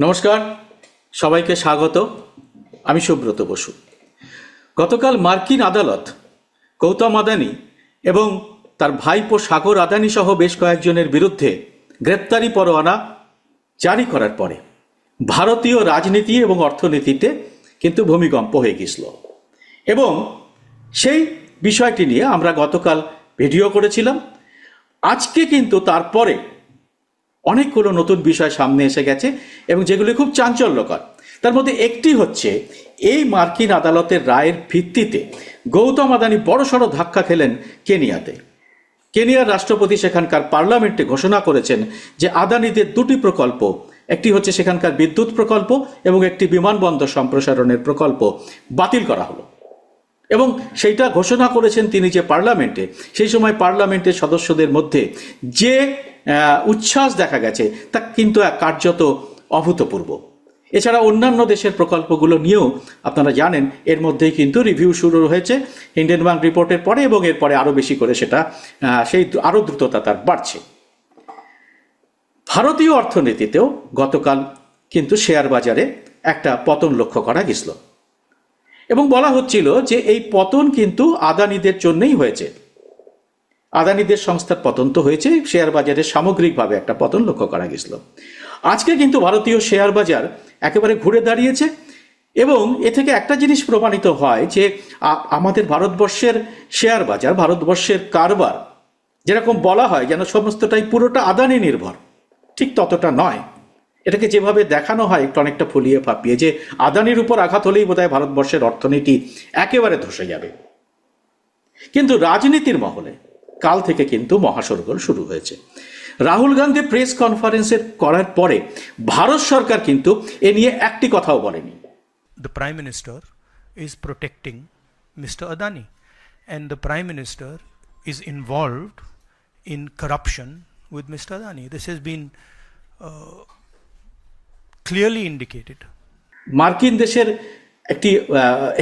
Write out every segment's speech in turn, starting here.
নমস্কার, সবাইকে স্বাগত। আমি সুব্রত বসু। গতকাল মার্কিন আদালত গৌতম আদানি এবং তার ভাইপো সাগর আদানি সহ বেশ কয়েকজনের বিরুদ্ধে গ্রেপ্তারি পরোয়ানা জারি করার পরে ভারতীয় রাজনীতি এবং অর্থনীতিতে কিন্তু ভূমিকম্প হয়ে গেছিল এবং সেই বিষয়টি নিয়ে আমরা গতকাল ভিডিও করেছিলাম। আজকে কিন্তু তারপরে অনেকগুলো নতুন বিষয় সামনে এসে গেছে এবং যেগুলি খুব চাঞ্চল্যকর। তার মধ্যে একটি হচ্ছে এই মার্কিন আদালতের রায়ের ভিত্তিতে গৌতম আদানি বড়সড় ধাক্কা খেলেন কেনিয়াতে। কেনিয়ার রাষ্ট্রপতি সেখানকার পার্লামেন্টে ঘোষণা করেছেন যে আদানিদের দুটি প্রকল্প, একটি হচ্ছে সেখানকার বিদ্যুৎ প্রকল্প এবং একটি বিমানবন্দর সম্প্রসারণের প্রকল্প বাতিল করা হলো। এবং সেইটা ঘোষণা করেছেন তিনি যে পার্লামেন্টে, সেই সময় পার্লামেন্টের সদস্যদের মধ্যে যে উচ্ছ্বাস দেখা গেছে তা কিন্তু কার্যত অভূতপূর্ব। এছাড়া অন্যান্য দেশের প্রকল্পগুলো নিয়েও আপনারা জানেন এর মধ্যেই কিন্তু রিভিউ শুরু হয়েছে হিন্ডেনবার্গ রিপোর্টের পরে, এবং এরপরে আরও বেশি করে সেটা সেই আরও দ্রুততা তার বাড়ছে। ভারতীয় অর্থনীতিতেও গতকাল কিন্তু শেয়ার বাজারে একটা পতন লক্ষ্য করা গেছিল এবং বলা হচ্ছিল যে এই পতন কিন্তু আদানিদের জন্যই হয়েছে। আদানিদের সংস্থার পতন তো হয়েছে, শেয়ার বাজারে সামগ্রিকভাবে একটা পতন লক্ষ্য করা গেছিল। আজকে কিন্তু ভারতীয় শেয়ার বাজার একেবারে ঘুরে দাঁড়িয়েছে এবং এ থেকে একটা জিনিস প্রমাণিত হয় যে আমাদের ভারতবর্ষের শেয়ার বাজার, ভারতবর্ষের কারবার যেরকম বলা হয় যেন সমস্তটাই পুরোটা আদানি নির্ভর, ঠিক ততটা নয়। এটাকে যেভাবে দেখানো হয় একটু অনেকটা ফুলিয়ে ফাঁপিয়ে, যে আদানির উপর আঘাত হলেই বোধহয় ভারতবর্ষের অর্থনীতি একেবারে ধসে যাবে। কিন্তু রাজনীতির মহলে কাল থেকে কিন্তু মহাশোরগোল শুরু হয়েছে। রাহুল গান্ধী প্রেস কনফারেন্সের করার পরে ভারত সরকার কিন্তু এ নিয়ে একটি কথাও বলেনি। The Prime Minister is protecting Mr. Adani and the Prime Minister is involved in corruption with Mr. Adani. This has been clearly indicated. মার্কিন দেশের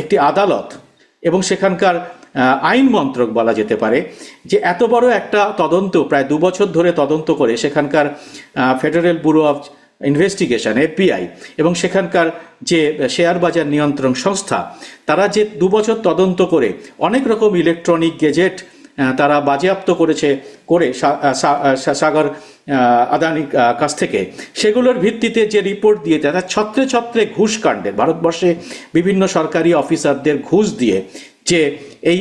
একটি আদালত এবং সেখানকার আইন মন্ত্রক বলা যেতে পারে যে এত বড় একটা তদন্ত, প্রায় 2 বছর ধরে তদন্ত করে সেখানকার federal bureau of investigation FBI এবং সেখানকার যে শেয়ার বাজার নিয়ন্ত্রণ সংস্থা, তারা যে 2 বছর তদন্ত করে অনেক রকম ইলেকট্রনিক গেজেট তারা বাজেয়াপ্ত করে সাগর আদানির কাছ থেকে, সেগুলোর ভিত্তিতে যে রিপোর্ট দিয়ে তারা ছত্রে ছত্রে ঘুষ কাণ্ডের, ভারতবর্ষে বিভিন্ন সরকারি অফিসারদের ঘুষ দিয়ে যে এই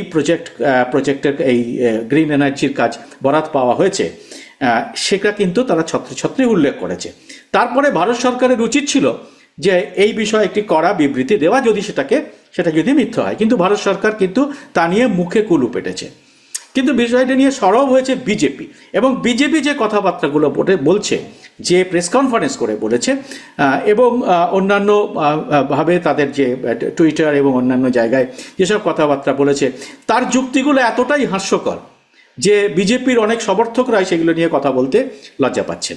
প্রজেক্টের এই গ্রিন এনার্জির কাজ বরাত পাওয়া হয়েছে, সেটা কিন্তু তারা ছত্রে ছত্রে উল্লেখ করেছে। তারপরে ভারত সরকারের উচিত ছিল যে এই বিষয়ে একটি কড়া বিবৃতি দেওয়া, সেটা যদি মিথ্যা হয়। কিন্তু ভারত সরকার কিন্তু তা নিয়ে মুখে কুলু পেটেছে। কিন্তু বিষয়টা নিয়ে সরব হয়েছে বিজেপি, এবং বিজেপি যে কথাবার্তাগুলো বলছে, যে প্রেস কনফারেন্স করে বলেছে এবং অন্যান্য ভাবে তাদের যে টুইটার এবং অন্যান্য জায়গায় যেসব কথাবার্তা বলেছে, তার যুক্তিগুলো এতটাই হাস্যকর যে বিজেপির অনেক সমর্থকরাই সেগুলো নিয়ে কথা বলতে লজ্জা পাচ্ছেন।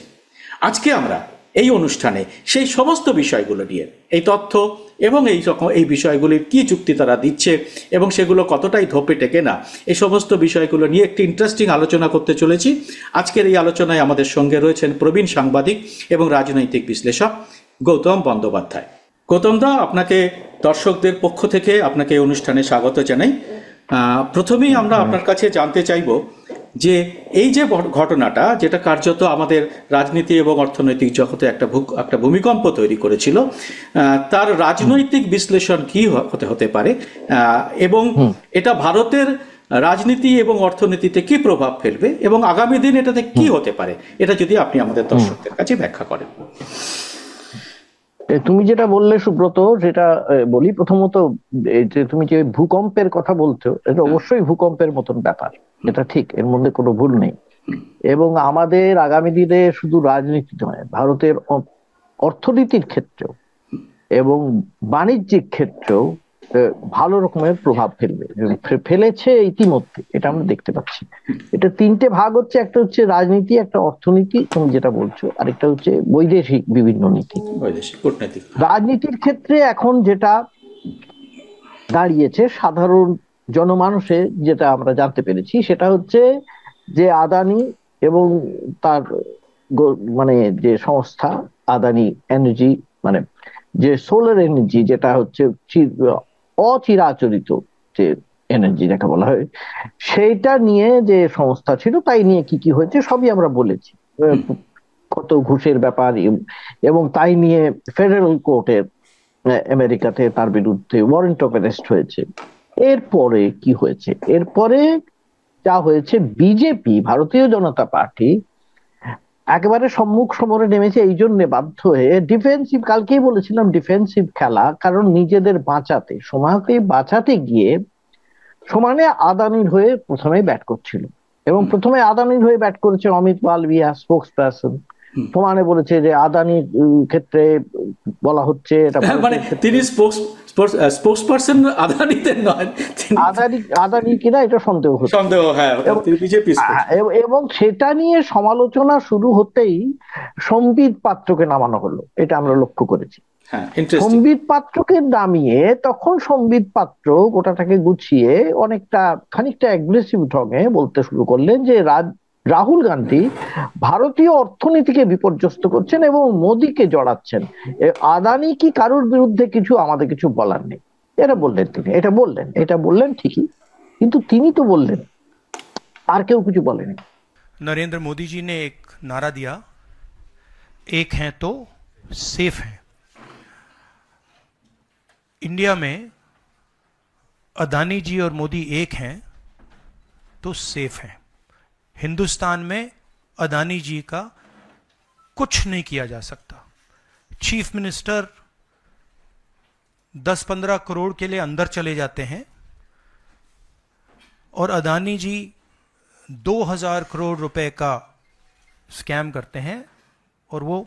আজকে আমরা এই অনুষ্ঠানে সেই সমস্ত বিষয়গুলো নিয়ে, এই তথ্য এবং এই বিষয়গুলির কি যুক্তি তারা দিচ্ছে এবং সেগুলো কতটাই ধোপে টেকে না, এই সমস্ত বিষয়গুলো নিয়ে একটি ইন্টারেস্টিং আলোচনা করতে চলেছি। আজকের এই আলোচনায় আমাদের সঙ্গে রয়েছেন প্রবীণ সাংবাদিক এবং রাজনৈতিক বিশ্লেষক গৌতম বন্দ্যোপাধ্যায়। গৌতম দা, আপনাকে দর্শকদের পক্ষ থেকে আপনাকে এই অনুষ্ঠানে স্বাগত জানাই। প্রথমেই আমরা আপনার কাছে জানতে চাইব যে এই যে ঘটনাটা, যেটা কার্যত আমাদের রাজনীতি এবং অর্থনৈতিক জগতে একটা ভূমিকম্প তৈরি করেছিল, তার রাজনৈতিক বিশ্লেষণ কি হতে পারে এবং এটা ভারতের রাজনীতি এবং অর্থনীতিতে কি প্রভাব ফেলবে এবং আগামী দিন এটাতে কি হতে পারে, এটা যদি আপনি আমাদের দর্শকদের কাছে ব্যাখ্যা করেন। তুমি যেটা বললে সুব্রত, যেটা বলি প্রথমত, যে তুমি যে ভূকম্পের কথা বলছো, এটা অবশ্যই ভূকম্পের মতন ব্যাপার, এটা ঠিক, এর মধ্যে কোনো ভুল নেই। এবং আমাদের আগামী দিনে শুধু রাজনীতি নয়, ভারতের অর্থনীতির ক্ষেত্রেও এবং বাণিজ্যিক ক্ষেত্রেও ভালো রকমের প্রভাব ফেলেছে ইতিমধ্যে, এটা আমরা দেখতে পাচ্ছি। এটা 3টে ভাগ হচ্ছে, একটা হচ্ছে রাজনীতি, একটা অর্থনীতি তুমি যেটা বলছো, আরেকটা হচ্ছে বৈদেশিক বিভিন্ন নীতি। রাজনীতির ক্ষেত্রে এখন যেটা দাঁড়িয়েছে, সাধারণ জনমানুষে যেটা আমরা জানতে পেরেছি, সেটা হচ্ছে যে আদানি এবং তার মানে যে সংস্থা আদানি এনার্জি মানে যে সোলার এনার্জি, যেটা হচ্ছে অচিরাচরিত যে এনার্জি যাকে বলা হয়, সেইটা নিয়ে যে সংস্থা ছিল, তাই নিয়ে কি কি হয়েছে সবই আমরা বলেছি। কত ঘুষের ব্যাপার, এবং তাই নিয়ে ফেডারেল কোর্টের আমেরিকাতে তার বিরুদ্ধে ওয়ারেন্ট অফ অ্যারেস্ট হয়েছে। এরপরে কি হয়েছে? এরপরে যা হয়েছে, বিজেপি, ভারতীয় জনতা পার্টি একেবারে সম্মুখ সমরে নেমেছে, এই জন্য বাধ্য হয়ে ডিফেন্সিভ, কালকেই বলেছিলাম ডিফেন্সিভ খেলা, কারণ নিজেদের বাঁচাতে, সমাজকে বাঁচাতে গিয়ে সমানে আদানির হয়ে প্রথমে ব্যাট করছিল, এবং প্রথমে আদানির হয়ে ব্যাট করেছে অমিত মালভিয়া, স্পোক্স পারসন। সমানে বলেছে যে আদানির ক্ষেত্রে বলা হচ্ছে এটা মানে তিনি স্পোক্স পারসন আদানিতে নয়, আদানি কিনা এটা সন্দেহ হচ্ছে, সন্দেহ, হ্যাঁ, বিজেপি। এবং সেটা নিয়ে সমালোচনা শুরু হতেই সম্বিত পাত্রকে নামানো হলো, এটা আমরা লক্ষ্য করেছি। সম্বিত পাত্রকে নামিয়ে তখন সম্বিত পাত্র গোটাটাকে গুছিয়ে অনেকটা খানিকটা অ্যাগ্রেসিভ ঢঙে বলতে শুরু করলেন যে রাহুল গান্ধী ভারতীয় অর্থনীতিকে বিপর্যস্ত করছেন এবং মোদিকে জড়াচ্ছেন, আদানি কি কারোর বিরুদ্ধে কিছু, আমাদের কিছু বলার নেই, এটা বললেন তিনি। এটা বললেন ঠিকই, কিন্তু তিনি তো বললেন, আর কেউ কিছু বলেনি। नरेंद्र मोदी जी ने एक नारा दिया, एक हैं तो सेफ हैं। इंडिया में अदानी जी और मोदी एक हैं तो सेफ हैं। हिंदुस्तान में अदानी जी का कुछ नहीं किया जा सकता। चीफ मिनिस्टर 10-15 करोड़ के लिए अंदर चले जाते हैं और अदानी जी 2000 करोड़ रुपए का स्कैम करते हैं और वो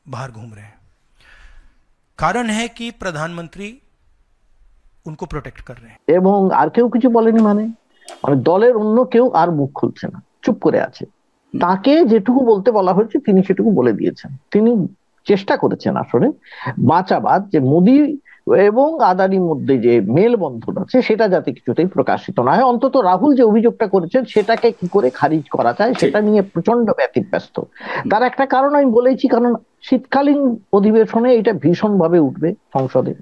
बाहर घूम रहे हैं। कारण है कि प्रधानमंत्री उनको प्रोटेक्ट कर रहे हैं। এবং আর কেউ কিছু বলেনি, মানে দলের অন্য কেউ আর মুখ খুলছে না, চুপ করে আছে। তাকে যেটুকু বলতে বলা হয়েছে তিনি সেটুকু বলে দিয়েছেন। তিনি চেষ্টা করেছেন আসলে বাঁচাবাদ, যে মোদি এবং আদানির মধ্যে যে মেলবন্ধন আছে সেটা যাতে কিছুতেই প্রকাশিত না হয়। অন্তত রাহুল যে অভিযোগটা করেছেন সেটাকে কি করে খারিজ করা যায় সেটা নিয়ে প্রচন্ড ব্যতিব্যস্ত। তার একটা কারণ আমি বলেছি, কারণ শীতকালীন অধিবেশনে এটা ভীষণ ভাবে উঠবে সংসদে,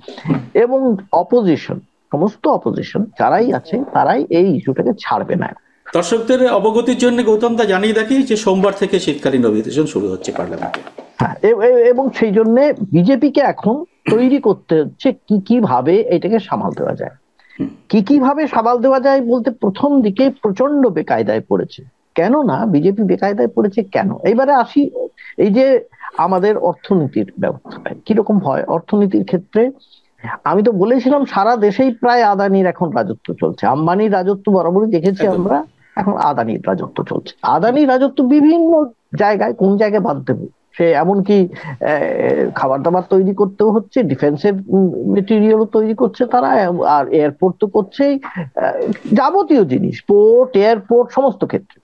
এবং অপোজিশন, সমস্ত অপোজিশন যারাই আছে তারাই এই ইস্যুটাকে ছাড়বে না। দর্শকদের অবগতির জন্য গৌতম দা জানিয়ে রাখি যে সোমবার থেকে শীতকালীন অধিবেশন শুরু হচ্ছে পার্লামেন্টে। হ্যাঁ, এবং সেই জন্য বিজেপিকে এখন তৈরি করতে হচ্ছে কি ভাবে এটাকে সামাল দেওয়া যায়। কি ভাবে সামাল দেওয়া যায় বলতে, প্রথম দিকে প্রচন্ড বেকায়দায় পড়েছে। কেন না বিজেপি বেকায়দায় পড়েছে কেন? এইবারে আসি, এই যে আমাদের অর্থনীতির ব্যবস্থায় কিরকম হয়। অর্থনীতির ক্ষেত্রে আমি তো বলেছিলাম সারা দেশেই প্রায় আদানির এখন রাজত্ব চলছে। আম্বানির রাজত্ব বরাবরই দেখেছি আমরা, এখন আদানির রাজত্ব চলছে। আদানির রাজত্ব বিভিন্ন জায়গায়, কোন জায়গায় বাদ দেবো, সে এমনকি খাবার দাবার তৈরি করতেও হচ্ছে, ডিফেন্সের মেটেরিয়ালও তৈরি করছে তারা, আর এয়ারপোর্ট তো করছেই, যাবতীয় জিনিস, পোর্ট, এয়ারপোর্ট, সমস্ত ক্ষেত্রে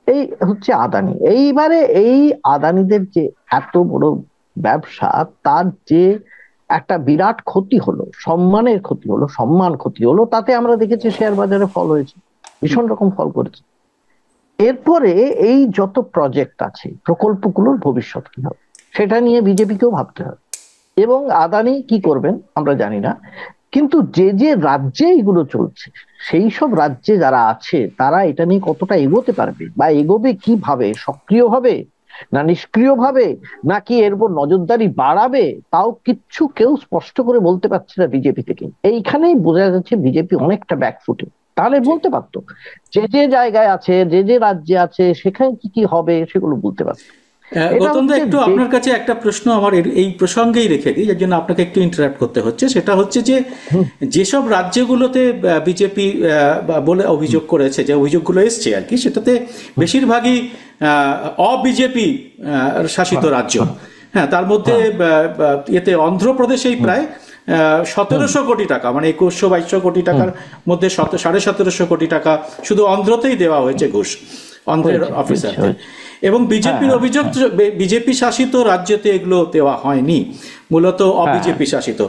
এই হচ্ছে আদানি। এইবারে এই আদানিদের যে এত বড় ব্যবসা, তার যে একটা বিরাট ক্ষতি হলো, সম্মানের ক্ষতি হলো, সম্মান ক্ষতি হলো, তাতে আমরা দেখেছি শেয়ার বাজারে ফল হয়েছে, ভীষণ রকম ফল করেছে। এরপরে এই যত প্রজেক্ট আছে, প্রকল্পগুলোর ভবিষ্যৎ কি হবে সেটা নিয়ে বিজেপিকেও ভাবতে হবে। এবং আদানি কি করবেন আমরা জানি না, কিন্তু যে রাজ্যে এগুলো চলছে সেই সব রাজ্যে যারা আছে তারা এটা নিয়ে কতটা এগোতে পারবে, বা এগোবে কিভাবে, সক্রিয়ভাবে না নিষ্ক্রিয়ভাবে, নাকি এর উপর নজরদারি বাড়াবে, তাও কিচ্ছু কেউ স্পষ্ট করে বলতে পারছে না বিজেপি থেকে। এইখানেই বোঝা যাচ্ছে বিজেপি অনেকটা ব্যাকফুটে। তাহলে বলতে পারতো যে জায়গায় আছে, যে রাজ্যে আছে, সেখানে কি হবে সেগুলো বলতে পারতো। গৌতম দা, একটু আপনার কাছে একটা প্রশ্ন আমার এই প্রসঙ্গেই রেখে দিই, যার জন্য আপনাকে একটু ইন্টারাপ্ট করতে হচ্ছে। সেটা হচ্ছে যে যেসব রাজ্যগুলোতে বিজেপি বলে অভিযোগ করেছে, যে অভিযোগগুলো এসছে আর কি, সেটাতে বেশিরভাগই অবিজেপি শাসিত রাজ্য। হ্যাঁ, তার মধ্যে এতে অন্ধ্রপ্রদেশেই প্রায় 1700 কোটি টাকা, মানে 2100-2200 কোটি টাকার মধ্যে 1750 কোটি টাকা শুধু অন্ধ্রতেই দেওয়া হয়েছে ঘুষ, অন্ধ্রের অফিসারদের। এবং বিজেপির অভিযোগ, বিজেপি শাসিত রাজ্যতে এগুলো দেওয়া হয়নি, মূলত অবিজেপি শাসিত।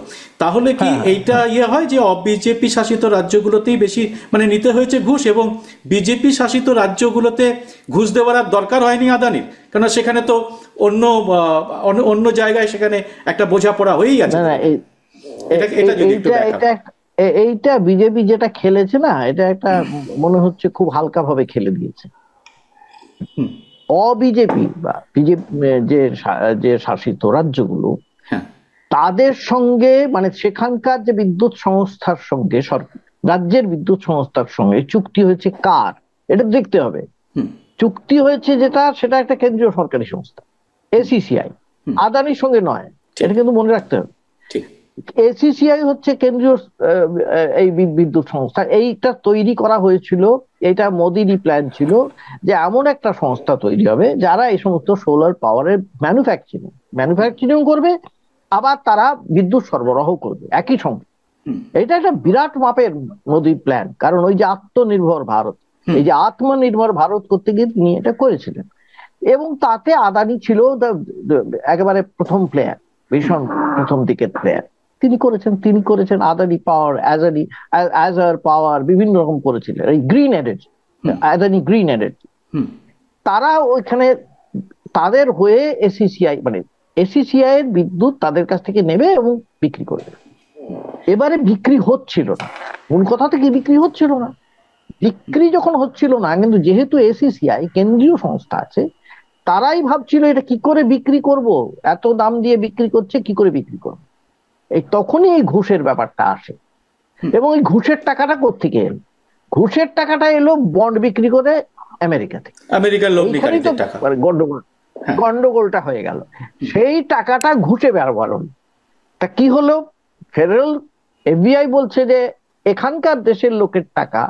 তাহলে কি এইটা হয় যে অবিজেপি শাসিত রাজ্যগুলোতেই বেশি মানে নিতে হয়েছে ঘুষ, এবং বিজেপি শাসিত রাজ্যগুলোতে ঘুষ দেওয়ার আর দরকার হয়নি আদানির, কারণ সেখানে তো অন্য অন্য জায়গায় সেখানে একটা বোঝাপড়া হয়েই আছে। না না এটা যদি একটু দেখান। এইটা বিজেপি যেটা খেলেছে না, এটা একটা মনে হচ্ছে খুব হালকা ভাবে খেলে দিয়েছে। অবিজেপি বা বিজেপি যে শাসিত রাজ্যগুলো, হ্যাঁ, তাদের সঙ্গে মানে সেখানকার যে বিদ্যুৎ সংস্থার সঙ্গে রাজ্যের বিদ্যুৎ সংস্থার সঙ্গে চুক্তি হয়েছে কার, এটা দেখতে হবে। চুক্তি হয়েছে যেটা, সেটা একটা কেন্দ্রীয় সরকারি সংস্থা, এসিসিআই, আদানির সঙ্গে নয়, এটা কিন্তু মনে রাখতে হবে। ঠিক। এসিসিআই হচ্ছে কেন্দ্রীয় এই বিদ্যুৎ সংস্থা। এইটা তৈরি করা হয়েছিল, এটা মোদিরই প্ল্যান ছিল যে এমন একটা সংস্থা তৈরি হবে যারা এই সমস্ত সোলার পাওয়ারের ম্যানুফ্যাকচারিং করবে, আবার তারা বিদ্যুৎ সরবরাহ করবে একই সঙ্গে। এটা একটা বিরাট মাপের মোদির প্ল্যান, কারণ ওই যে আত্মনির্ভর ভারত, এই যে আত্মনির্ভর ভারত করতে গিয়ে তিনি এটা করেছিলেন। এবং তাতে আদানি ছিল একেবারে প্রথম প্লেয়ার, ভীষণ প্রথম দিকের প্লেয়ার। তিনি করেছেন আদানি পাওয়ার, অ্যাজার পাওয়ার, বিভিন্ন রকম করেছিলেন। এই green energy, Adani green energy, তারা ওইখানে তাদের হয়ে এসিসিআই মানে এসিসিআই এর বিদ্যুৎ তাদের কাছ থেকে নেবে এবং বিক্রি করবে। এবারে বিক্রি হচ্ছিল না, মূল কথা থেকে বিক্রি হচ্ছিল না। বিক্রি যখন হচ্ছিল না, কিন্তু যেহেতু এসিসিআই কেন্দ্রীয় সংস্থা আছে, তারাই ভাবছিল এটা কি করে বিক্রি করব, এত দাম দিয়ে বিক্রি করছে, কি করে বিক্রি করব। এই তখনই এই ঘুষের ব্যাপারটা আসে। এবং এই ঘুষের টাকাটা কোত্থেকে এলো? ঘুষের টাকাটা এলো বন্ড বিক্রি করে আমেরিকা থেকে, আমেরিকার লগ্নিকারীদের টাকা। গন্ডগোলটা হয়ে গেল। সেই টাকাটা ঘুষে ব্যবহার হলো। তা কি হলো? ফেডারেল এফবিআই বলছে যে এখানকার দেশের লোকের টাকা,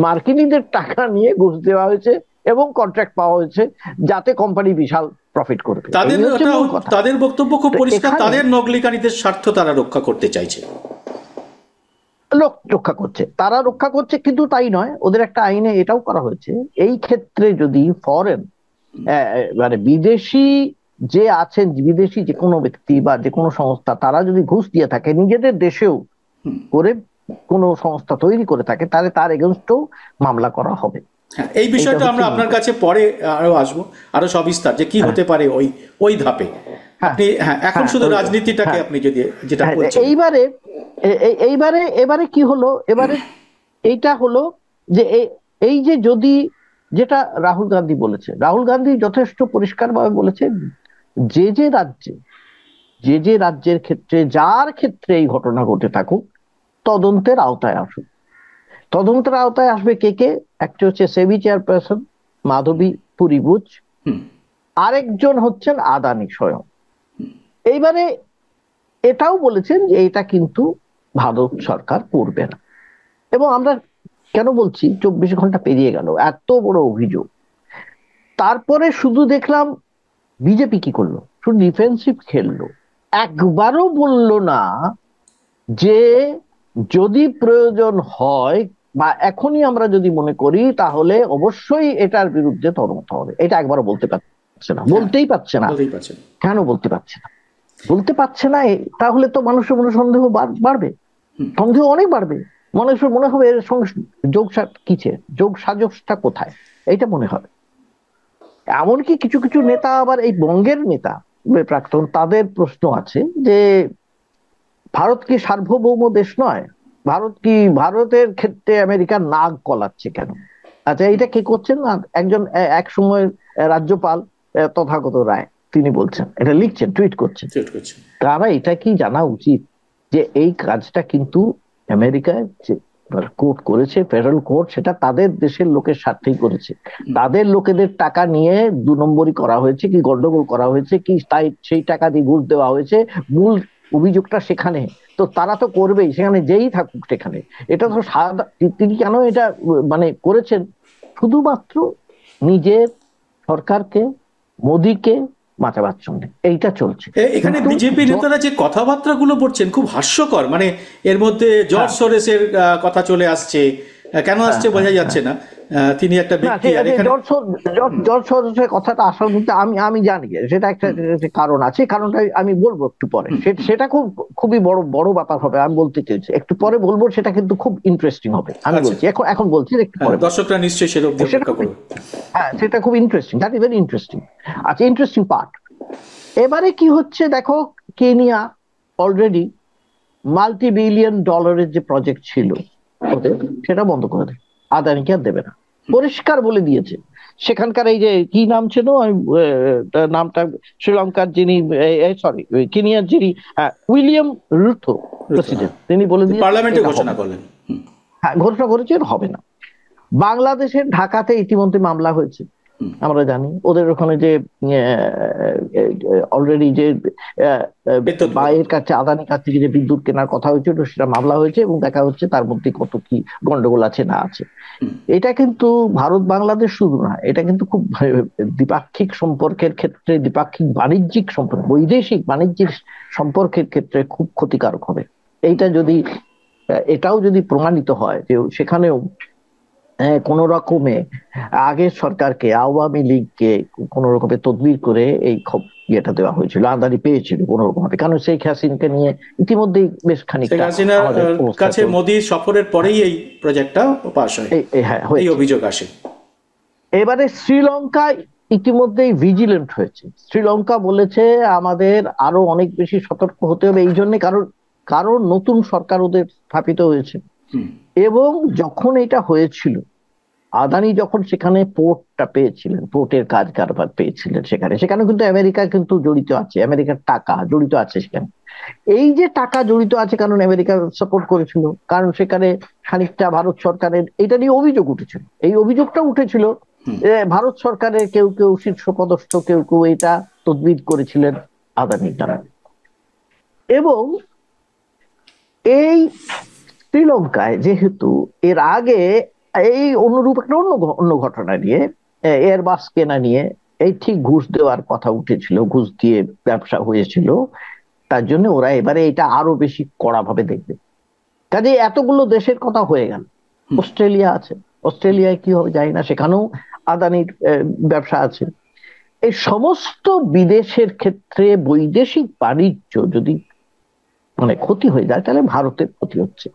মার্কিনীদের টাকা নিয়ে ঘুষ দেওয়া হয়েছে এবং কন্ট্রাক্ট পাওয়া হয়েছে যাতে কোম্পানি বিশাল প্রফিট করবে। তাদের বক্তব্য খুব পরিষ্কার, তাদের নকলিকারীদের স্বার্থ তারা রক্ষা করতে চাইছে, তারা রক্ষা করছে। কিন্তু তাই নয়, ওদের একটা আইনে এটাও করা হয়েছে, এই ক্ষেত্রে যদি ফরেন মানে বিদেশি যে আছেন, বিদেশি যে কোনো ব্যক্তি বা যে কোনো সংস্থা, তারা যদি ঘুষ দিয়ে থাকে নিজেদের দেশেও করে কোনো সংস্থা তৈরি করে থাকে, তাহলে তার এগেনস্টেও মামলা করা হবে। এই বিষয়টা আমরা আপনার কাছে পরে আরো আসবো, আরো সবিস্তার যে কি হতে পারে ওই ধাপে। আপনি এখন শুধু রাজনীতিটাকে আপনি যদি যেটা বলছেন, এবারে কি হলো, এবারে এইটা হলো যে এই যে যদি যেটা রাহুল গান্ধী যথেষ্ট পরিষ্কারভাবে বলেছে, যে রাজ্যের ক্ষেত্রে, যার ক্ষেত্রে এই ঘটনা ঘটে থাকুক, তদন্তের আওতায় আসুক। তদন্তের আওতায় আসবে কে? একটা হচ্ছে সেবি চেয়ারপারসন মাধবী পুরী বুচ, আরেকজন হচ্ছেন আদানি স্বয়ং। এইবারে এটাও বলেছেন যে এটা কিন্তু ভারত সরকার করবে না। এবং আমরা কেন বলছি, 24 ঘন্টা পেরিয়ে গেল, এত বড় অভিযোগ, তারপরে শুধু দেখলাম বিজেপি কি করলো, শুধু ডিফেন্সিভ খেললো। একবারও বলল না যে যদি প্রয়োজন হয় বা এখনই আমরা যদি মনে করি, তাহলে অবশ্যই এটার বিরুদ্ধে তদন্ত হবে। এটা একবারও বলতে পারছে না, বলতেই পারছে না। কেন বলতে পারছে না? তাহলে তো মানুষের মনে সন্দেহ বাড়বে, সন্দেহ অনেক বাড়বে। মানুষের মনে হবে এর সঙ্গে যোগ সাজসটা কোথায়, এইটা মনে হবে। এমনকি কিছু কিছু নেতা, আবার এই বঙ্গের নেতা প্রাক্তন, তাদের প্রশ্ন আছে যে ভারত কি সার্বভৌম দেশ নয়? ভারতের ক্ষেত্রে আমেরিকা নাক গলাচ্ছে কেন? আচ্ছা, এটা কে করছেন? একজন এক সময় রাজ্যপাল তথাগত রায়, তিনি বলছেন, এটা লিখছেন, টুইট করছেন। তারা এটা কি জানা উচিত যে এই কাজটা কিন্তু আমেরিকায় কোর্ট করেছে, ফেডারেল কোর্ট, সেটা তাদের দেশের লোকের স্বার্থেই করেছে। তাদের লোকেদের টাকা নিয়ে 2 নম্বরই করা হয়েছে, কি গন্ডগোল করা হয়েছে, কি তাই সেই টাকা দিয়ে ঘুষ দেওয়া হয়েছে, মূল অভিযোগটা সেখানে। তো তারা তো করবেই, সেখানে যেই থাকুক সেখানে। এটা তো তিনি কেন এটা মানে করেছেন? শুধুমাত্র নিজের সরকারকে, মোদীকে বাঁচাবার জন্য এইটা চলছে। এখানে বিজেপি নেতারা যে কথাবার্তাগুলো বলছেন খুব হাস্যকর, মানে এর মধ্যে জর্জ সোরেসের কথা চলে আসছে, কেন আসছে বোঝা যাচ্ছে না। তিনি একটা ব্যক্তি, আর এখানে জর্জ সোরেসের কথাটা আসার মধ্যে আমি জানি সেটা একটা কারণ আছে, কারণটা আমি বলবো একটু পরে। সেটা খুবই বড় ব্যাপার হবে, আমি বলতে চাইছি, একটু পরে বলবো। সেটা কিন্তু খুব ইন্টারেস্টিং হবে, আমি বলছি, এখন বলছি, একটু পরে দর্শকরা নিশ্চয়ই সেটা করবে। হ্যাঁ, সেটা খুব interesting, that is very interesting. আচ্ছা, ইন্টারেস্টিং পার্ট এবারে কি হচ্ছে দেখো, কেনিয়া অলরেডি $multi-billion যে প্রজেক্ট ছিল ওদের, সেটা বন্ধ করে দেয়, আদানিকে আর দেবে না, পরিষ্কার বলে দিয়েছে। সেখানকার এই যে কি নাম ছিল, আমি তার নামটা, শ্রীলঙ্কার যিনি, সরি কেনিয়ার যিনি, উইলিয়াম রুতো প্রেসিডেন্ট, তিনি বলে দিয়ে পার্লামেন্টে ঘোষণা করলেন। হ্যাঁ, ঘোষণা করেছে হবে না। বাংলাদেশের ঢাকাতে ইতিমধ্যে মামলা হয়েছে, আমরা জানি। ওদের ওখানে যে অলরেডি যে এর কাছে, আদানির কাছ থেকে যে বিদ্যুৎ কেনার কথা হয়েছিল, সেটা মামলা হয়েছে এবং দেখা হচ্ছে তার মধ্যে কত কি গন্ডগোল আছে না আছে। এটা কিন্তু ভারত বাংলাদেশ শুধু না, এটা কিন্তু খুব দ্বিপাক্ষিক সম্পর্কের ক্ষেত্রে, দ্বিপাক্ষিক বাণিজ্যিক সম্পর্ক, বৈদেশিক বাণিজ্যিক সম্পর্কের ক্ষেত্রে খুব ক্ষতিকারক হবে। এইটা যদি, এটাও যদি প্রমাণিত হয় যে সেখানেও কোন রকমে আগের সরকারকে, আওয়ামী লীগকে কোন রকমে তদবির করে এই ইয়েটা দেওয়া হয়েছিল, আদানি পেয়েছিল কোন রকম ভাবে, কারণ শেখ হাসিনাকে নিয়ে ইতিমধ্যেই বেশ খানিকটা কাছে মোদির সফরের পরেই এই প্রজেক্টটা পাস হয়, এই অভিযোগ আসে। এবারে শ্রীলঙ্কা ইতিমধ্যেই ভিজিলেন্ট হয়েছে। শ্রীলঙ্কা বলেছে আমাদের আরো অনেক বেশি সতর্ক হতে হবে, এই জন্য কারণ নতুন সরকার ওদের স্থাপিত হয়েছে। এবং যখন এটা হয়েছিল, আদানি যখন সেখানে পোর্টটা পেয়েছিলেন, পোর্টের কাজ কারবার পেয়েছিলেন, সেখানে কিন্তু আমেরিকা কিন্তু জড়িত আছে, আমেরিকার টাকা জড়িত আছে সেখানে। এই যে টাকা জড়িত আছে কারণ আমেরিকা সাপোর্ট করেছিল, কারণ সেখানে খানিকটা ভারত সরকারের এটা নিয়ে অভিযোগ উঠেছিল। এই অভিযোগটা উঠেছিল ভারত সরকারের কেউ কেউ শীর্ষপদস্থ কেউ কেউ এটা তদবির করেছিলেন আদানির দ্বারা। এবং এই শ্রীলঙ্কায় যেহেতু এর আগে এই অনুরূপ একটা অন্য ঘটনা নিয়ে, এয়ারবাস কেনা নিয়ে এই ঠিক ঘুষ দেওয়ার কথা উঠেছিল, ঘুষ দিয়ে ব্যবসা হয়েছিল, তার জন্য ওরা এবারে এটা আরো বেশি কড়া ভাবে দেখবে। কাজে এতগুলো দেশের কথা হয়ে গেল। অস্ট্রেলিয়া আছে, অস্ট্রেলিয়ায় কি হবে জানি না, সেখানেও আদানির ব্যবসা আছে। এই সমস্ত বিদেশের ক্ষেত্রে বৈদেশিক বাণিজ্য যদি মানে ক্ষতি হয়ে যায়, তাহলে ভারতের ক্ষতি হচ্ছে।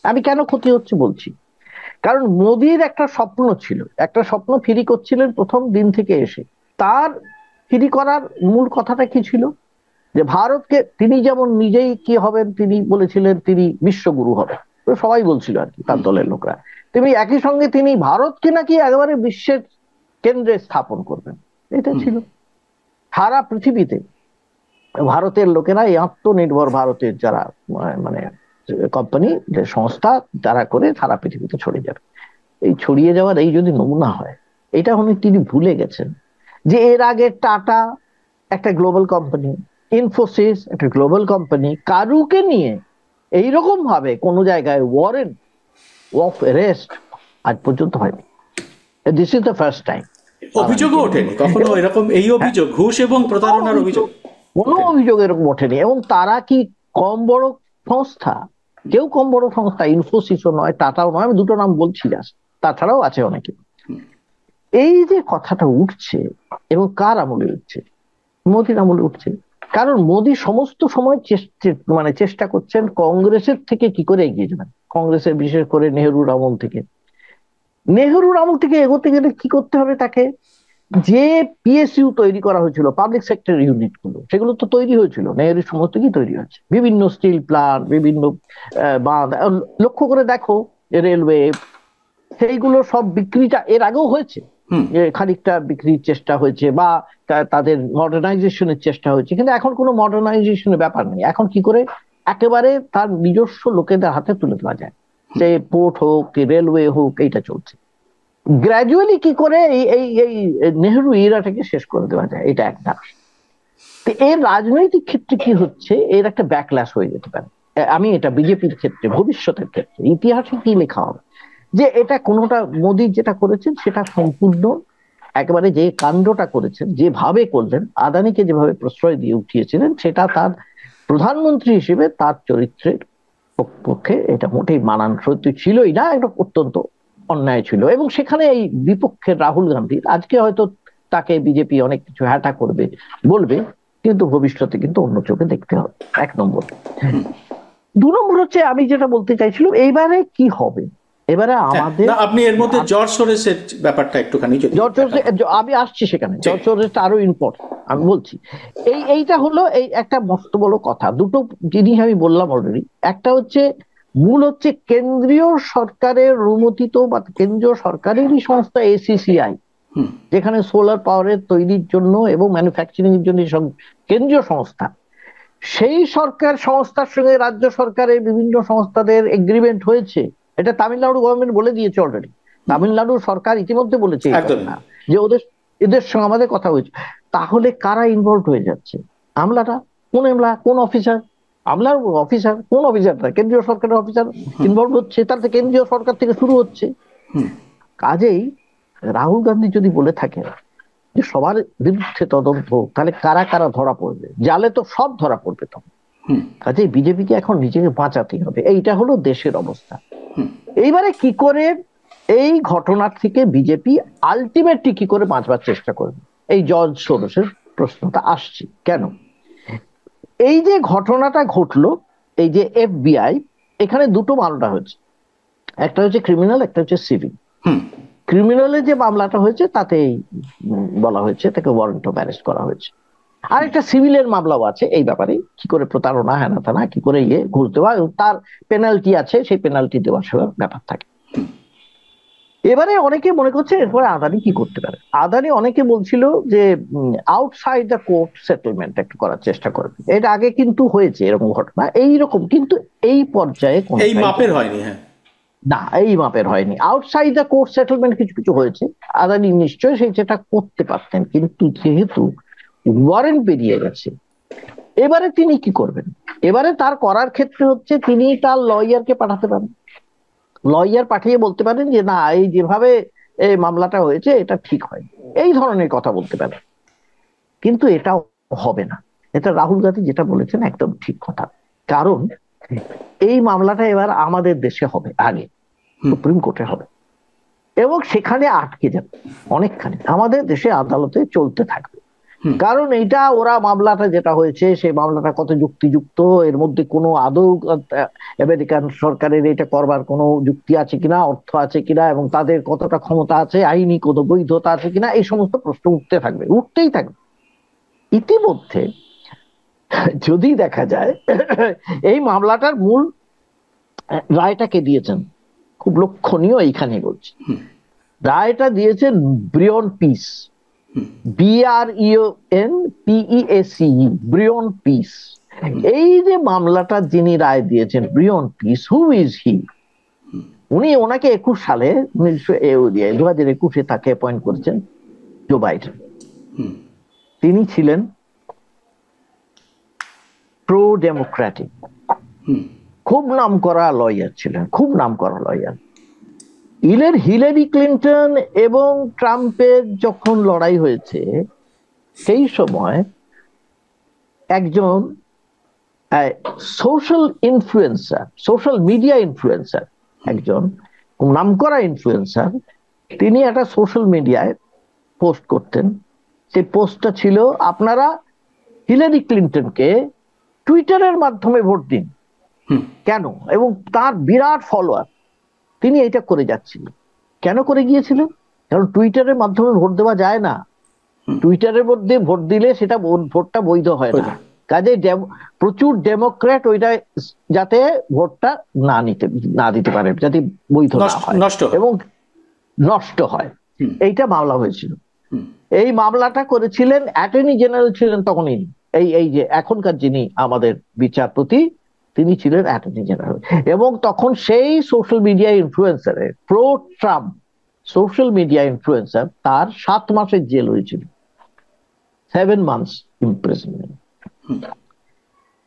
আমি কেন ক্ষতি হচ্ছে বলছি, কারণ মোদির একটা স্বপ্ন ছিল, একটা স্বপ্ন ফিরি করছিলেন প্রথম দিন থেকে এসে। তার ফিরি করার মূল কথাটা কি ছিল, যে ভারতকে, তিনি যেমন নিজেই কি হবেন, তিনি বলেছিলেন তিনি বিশ্বগুরু হবেন, সবাই বলছিল আর কি তার দলের লোকরা। তিনি একই সঙ্গে তিনি ভারতকে নাকি একেবারে বিশ্বের কেন্দ্রে স্থাপন করবেন, এটা ছিল। সারা পৃথিবীতে ভারতের লোকেরা, এই আত্মনির্ভর ভারতের যারা মানে কোম্পানি, যে সংস্থা, যারা করে সারা পৃথিবীতে ছড়িয়ে যাবে। এই ছড়িয়ে যাওয়ার এই যদি নমুনা হয়, এটা উনি তিনি ভুলে গেছেন যে এর আগে টাটা একটা গ্লোবাল কোম্পানি, ইনফোসিস একটা গ্লোবাল কোম্পানি, কারুকে নিয়ে এইরকম ভাবে কোন জায়গায় ওয়ারেন্ট অফ অ্যারেস্ট আজ পর্যন্ত হয়নি। This is the first time. অভিযোগও ওঠেনি কখনো এরকম, এই অভিযোগ, ঘুষ এবং প্রতারণার অভিযোগ, কোনো অভিযোগ এরকম ওঠেনি। এবং তারা কি কম বড় সংস্থা? কেউ কম বড় সংস্থা, ইনফোসিসও নয়, টাটাও নয়, আমি দুটো নাম বলছি জাস্ট, তাছাড়াও আছে অনেকে। এই যে কথাটা উঠছে, এবং কার আমলে উঠছে? মোদির আমলে উঠছে। কারণ মোদি সমস্ত সময় চেষ্টা করছেন কংগ্রেসের থেকে কি করে এগিয়ে যাবেন, কংগ্রেসের বিশেষ করে নেহরুর আমল থেকে এগোতে গেলে কি করতে হবে তাকে? যে পিএসইউ তৈরি করা হয়েছিল, পাবলিক সেক্টর ইউনিট গুলো, সেগুলো তো তৈরি হয়েছিল, নেহরুর সময় থেকেই তৈরি হয়েছে, বিভিন্ন স্টিল প্লান্ট, বিভিন্ন বাঁধ, লক্ষ্য করে দেখো রেলওয়ে, সেইগুলো সব বিক্রিটা এর আগেও হয়েছে, খানিকটা বিক্রির চেষ্টা হয়েছে বা তাদের মডার্নাইজেশনের চেষ্টা হয়েছে, কিন্তু এখন কোনো মডার্নাইজেশনের ব্যাপার নেই। এখন কি করে একেবারে তার নিজস্ব লোকেদের হাতে তুলে দেওয়া যায়, সে পোর্ট হোক, রেলওয়ে হোক, এইটা চলছে। গ্র্যাজুয়ালি কি করে এই নেহরু ইরাটাকে শেষ করে দেওয়া যায়, এটা একটা। এর রাজনৈতিক ক্ষেত্রে কি হচ্ছে, এর একটা ব্যাকল্যাশ হয়ে যেতে পারে। আমি এটা বিজেপির ক্ষেত্রে, ভবিষ্যতের ক্ষেত্রে, ইতিহাসে কি লেখা হবে, যে এটা কোনোটা মোদী যেটা করেছেন সেটা সম্পূর্ণ একেবারে, যে কাণ্ডটা করেছেন, যেভাবে করলেন, আদানিকে যেভাবে প্রশ্রয় দিয়ে উঠিয়েছিলেন, সেটা তার প্রধানমন্ত্রী হিসেবে তার চরিত্রের পক্ষে এটা মোটেই মানানসই ছিলই না, এটা অত্যন্ত অন্যায় ছিল। এবং সেখানে এই বিপক্ষের রাহুল গান্ধী, আজকে হয়তো তাকে বিজেপি অনেক কিছু হ্যাটা করবে, বলবে, কিন্তু ভবিষ্যতে কিন্তু অন্য চোখে দেখতে হবে, 1 নম্বর। 2 নম্বর হচ্ছে, আমি যেটা বলতে চাইছিলাম, এইবারে কি হবে, এবারে আমাদের না, আপনি এর মধ্যে জর্জ সোরেসের ব্যাপারটা একটুখানি যদি জর্জ সোরস, আমি আসছি সেখানে, জর্জ সোরসটা আরো ইম্পর্টেন্ট, আমি বলছি। এইটা হলো এই একটা মস্ত বড় কথা। দুটো জিনিস আমি বললাম অলরেডি। একটা হচ্ছে মূল হচ্ছে কেন্দ্রীয় সরকারের অনুমোদিত বা কেন্দ্রীয় সরকারেরই সংস্থা ACCI, যেখানে সোলার পাওয়ারের তৈরির জন্য এবং ম্যানুফ্যাকচারিং এর জন্য সব কেন্দ্রীয় সংস্থা, সেই সরকার সংস্থার সঙ্গে রাজ্য সরকারের বিভিন্ন সংস্থাদের এগ্রিমেন্ট হয়েছে। এটা তামিলনাড়ু গভর্নমেন্ট বলে দিয়েছে অলরেডি। তামিলনাড়ু সরকার ইতিমধ্যে বলেছে যে এদের সঙ্গে আমাদের কথা হয়েছে। তাহলে কারা ইনভলভ হয়ে যাচ্ছে? আমলাটা কোন আমলা, কোন অফিসার? আমলার অফিসার, কোন অফিসারটা? কেন্দ্রীয় সরকারের অফিসার ইনভলভ হচ্ছে, তাতে কেন্দ্রীয় সরকার থেকে শুরু হচ্ছে। কাজেই রাহুল গান্ধী যদি বলে থাকে যে সবার বিরুদ্ধে তদন্ত, তাহলে কারা কারা ধরা পড়বে? জালে তো সব ধরা পড়বে তখন। কাজেই বিজেপিকে এখন নিজেকে বাঁচাতে হবে। এইটা হলো দেশের অবস্থা। এইবারে কি করে এই ঘটনার থেকে বিজেপি আলটিমেটলি কি করে বাঁচবার চেষ্টা করবে, এই জর্জ সোরসের প্রশ্নটা আসছে। কেন এই যে ঘটনাটা ঘটলো, এই যে FBI, এখানে দুটো মামলা হয়েছে, একটা হচ্ছে ক্রিমিনাল, একটা হচ্ছে সিভিল। ক্রিমিনালে যে মামলাটা হয়েছে তাতে বলা হয়েছে তাকে ওয়ারেন্ট অফ অ্যারেস্ট করা হয়েছে। আর একটা সিভিলের মামলাও আছে এই ব্যাপারে, কি করে প্রতারণা হেনা থানা কি করে ঘুরতে হয়, তার পেনাল্টি আছে, সেই পেনাল্টি দেওয়ার ব্যাপার থাকে। এবারে অনেকে মনে করছে এরপরে আদানি কি করতে পারে। আদানি অনেকে বলছিল যে আউটসাইড দ্য কোর্ট সেটেলমেন্ট একটু করার চেষ্টা করবে। এটা আগে কিন্তু হয়েছে এরকম ঘটনা, এইরকম, কিন্তু এই পর্যায়ে এই মাপের হয়নি। হ্যাঁ, না, এই মাপের হয়নি। আউটসাইড দ্য কোর্ট সেটেলমেন্ট কিছু কিছু হয়েছে। আদানি নিশ্চয়ই সেটা করতে পারতেন, কিন্তু যেহেতু ওয়ারেন্ট বেরিয়ে গেছে, এবারে তিনি কি করবেন? এবারে তার করার ক্ষেত্রে হচ্ছে তিনি তার লয়ারকে পাঠাতে পারেন, লয়ার পাঠিয়ে বলতে পারেন যে না, এই যেভাবে এই মামলাটা হয়েছে এটা ঠিক হয়, এই ধরনের কথা বলতে পারেন। কিন্তু এটা হবে না। এটা রাহুল গান্ধী যেটা বলেছেন একদম ঠিক কথা। কারণ এই মামলাটা এবার আমাদের দেশে হবে, আগে সুপ্রিম কোর্টে হবে, এবং সেখানে আটকে যাবে অনেকখানি, আমাদের দেশে আদালতে চলতে থাকবে। কারণ এইটা ওরা মামলাটা যেটা হয়েছে সেই মামলাটা কত যুক্তিযুক্ত, এর মধ্যে কোনো আদৌ আমেরিকান সরকারের এটা করবার কোনো যুক্তি আছে কিনা, অর্থ আছে কিনা, এবং তাদের কতটা ক্ষমতা আছে, আইনি কত বৈধতা আছে কিনা, এই সমস্ত প্রশ্ন উঠতে থাকবে, উঠতেই থাকবে। ইতিমধ্যে যদি দেখা যায় এই মামলাটার মূল রায়টাকে দিয়েছেন, খুব লক্ষণীয় এইখানে বলছি, রায়টা দিয়েছেন Brian piece, BREON PEACE, Brian piece. এই যে মামলাটা যিনি রায় দিয়েছেন Brian piece, who is he? ওনাকে 21 সালে 2021 তাকে অ্যাপয়েন্ট করেছেন জো বাইডেন। তিনি ছিলেন প্রো ডেমোক্রেটিক, খুব নামকরা লয়ার ছিলেন, খুব নামকরা লয়ার। হিলারি ক্লিন্টন এবং ট্রাম্পের যখন লড়াই হয়েছে সেই সময় একজন social influencer, social media influencer, একজন নামকরা ইনফ্লুয়েন্সার, তিনি একটা সোশ্যাল মিডিয়ায় পোস্ট করতেন। সেই পোস্টটা ছিল, আপনারা হিলারি ক্লিন্টনকে টুইটারের মাধ্যমে ভোট দিন। কেন? এবং তার বিরাট ফলোয়ার, তিনি এটা করে যাচ্ছিলেন। কেন করে গিয়েছিলেন? কারণ টুইটারের মাধ্যমে ভোট দেওয়া যায় না, টুইটারের মধ্যে ভোট দিলে সেটা ভোটটা বৈধ হয় না। কাজে প্রচুর ডেমোক্র্যাট ওইটা যাতে ভোটটা না দিতে পারে, যাতে বৈধ না হয় এবং নষ্ট হয়, এইটা মামলা হয়েছিল। এই মামলাটা করেছিলেন অ্যাটর্নি জেনারেল ছিলেন তখনই, এই যে এখনকার যিনি আমাদের বিচারপতি, তিনি ছিলেন অ্যাটর্নি জেনারেল। এবং তখন সেই সোশ্যাল মিডিয়া ইনফ্লুয়েন্সারের, pro Trump social media influencer, তার 7 মাসের জেল হয়েছিল, 7 months ইমপ্রিজনমেন্ট।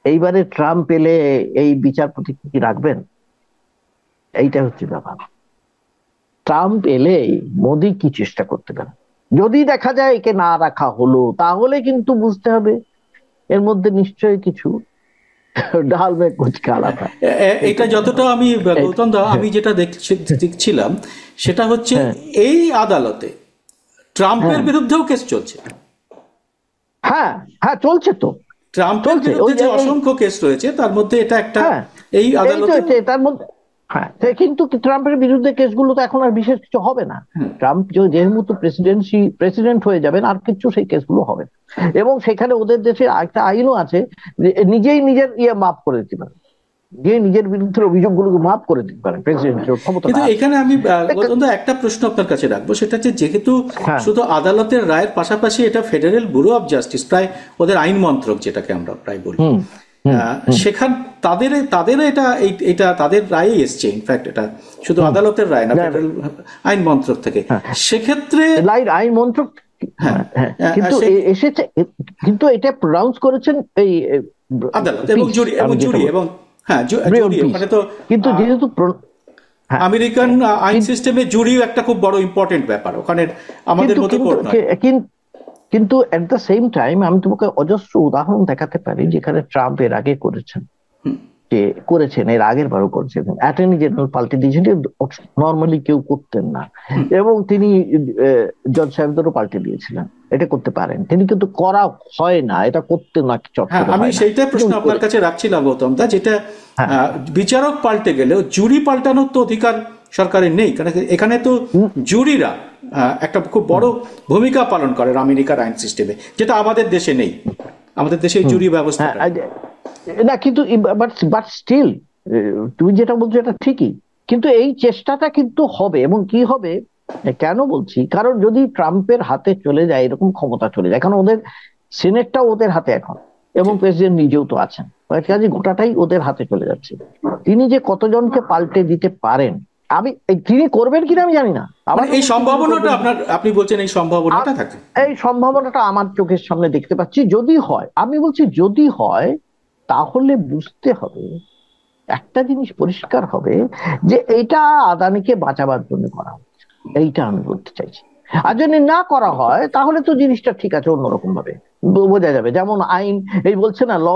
এইবারে ট্রাম্প এলে এই বিচারপতি কি রাখবেন? এইটা হচ্ছে ব্যাপার। ট্রাম্প এলে মোদি কি চেষ্টা করতে পারে? যদি দেখা যায় একে না রাখা হলো, তাহলে কিন্তু বুঝতে হবে এর মধ্যে নিশ্চয়ই কিছু ডাল মে কুছ কালা থা। এটা যতটা আমি গৌতম দা, আমি যেটা দেখছিলাম সেটা হচ্ছে এই আদালতে ট্রাম্পের বিরুদ্ধেও কেস চলছে। হ্যাঁ হ্যাঁ, চলছে তো। ট্রাম্পের বিরুদ্ধে যে অসংখ্য কেস রয়েছে তার মধ্যে এটা একটা, এই আদালতে তার মধ্যে হ্যাঁ, কিন্তু ট্রাম্পের বিরুদ্ধে কেসগুলো তো এখন আর বিশেষ কিছু হবে না। ট্রাম্প যেহেতু প্রেসিডেন্ট হয়ে যাবেন, আর কিছু সেই কেসগুলো হবে না। এবং সেখানে ওদের দেশে একটা আইনও আছে যে নিজেই নিজের মাফ করে দিতে পারে, যে নিজের বিরুদ্ধে অভিযোগগুলোকে মাফ করে দিতে পারেন, প্রেসিডেন্টের ক্ষমতা। কিন্তু এখানে আমি একটা প্রশ্ন আপনার কাছে রাখবো, সেটা হচ্ছে যেহেতু হ্যাঁ, শুধু আদালতের রায়ের পাশাপাশি এটা ফেডারেল ব্যুরো অফ জাস্টিস, প্রায় ওদের আইন মন্ত্রক যেটাকে আমরা প্রায় বলি, সেখান তাদের এটা তাদের রায়ে এসছে। ইনফ্যাক্ট এটা শুধু আদালতের রায় না, ফেডারেল আইন মন্ত্রক থেকে। সেক্ষেত্রে আইন মন্ত্রক, কিন্তু এসেছে, কিন্তু এটা প্রনাউন্স করেছেন এই আদালত এবং জুরি এবং হ্যাঁ জুরি ওখানে তো। কিন্তু যেহেতু আমেরিকান আইন সিস্টেমে জুরিও একটা খুব বড় ইম্পর্টেন্ট ব্যাপার, ওখানে আমাদের মতো কোর্ট নয়। কিন্তু এট দ্য সেম টাইম আমি তোমাকে অজস্র উদাহরণ দেখাতে পারি যেখানে ট্রাম্প এর আগে করেছেন, এর আগের বারও করেছেন, অ্যাটর্নি জেনারেল পাল্টে দিয়েছেন, নর্মালি কেউ করতেন না। এবং তিনি জজ সাহেবদেরও পাল্টে দিয়েছিলেন, এটা করতে পারেন তিনি, কিন্তু করা হয় না, এটা করতে না। আমি সেইটাই প্রশ্ন আপনার কাছে রাখছিলাম গৌতম দা, যেটা বিচারক পাল্টে গেলেও জুরি পাল্টানোর তো অধিকার সরকারের নেই, কারণ এখানে তো জুরিরা একটা খুব বড় ভূমিকা পালন করে আমেরিকার আইন সিস্টেমে, যেটা আমাদের দেশে নেই। আমাদের দেশে জুরি ব্যবস্থা না, কিন্তু বাট স্টিল তুমি যেটা বলছো এটা ঠিকই, কিন্তু এই চেষ্টাটা কিন্তু হবে। এবং কি হবে কেন বলছি, কারণ যদি ট্রাম্পের হাতে চলে যায়, এরকম ক্ষমতা চলে যায়, কারণ ওদের সিনেটটাও ওদের হাতে এখন, এবং প্রেসিডেন্ট নিজেও তো আছেন, কাজে গোটাটাই ওদের হাতে চলে যাচ্ছে। তিনি যে কতজনকে পাল্টে দিতে পারেন, তিনি করবেন কিনা আমি জানি না। এই সম্ভাবনাটা আপনি বলছেন, এই সম্ভাবনাটা থাকে, এই সম্ভাবনাটা আমার চোখের সামনে দেখতে পাচ্ছি। যদি হয়, আমি বলছি যদি হয়, তাহলে বুঝতে হবে, একটা জিনিস পরিষ্কার হবে যে এইটা আদানিকে বাঁচাবার জন্য করা হচ্ছে, এইটা আমি বলতে চাইছি। আর যদি না করা হয় তাহলে তো জিনিসটা ঠিক আছে, অন্যরকম ভাবে বোঝা যাবে। যেমন আইন এই বলছে না, law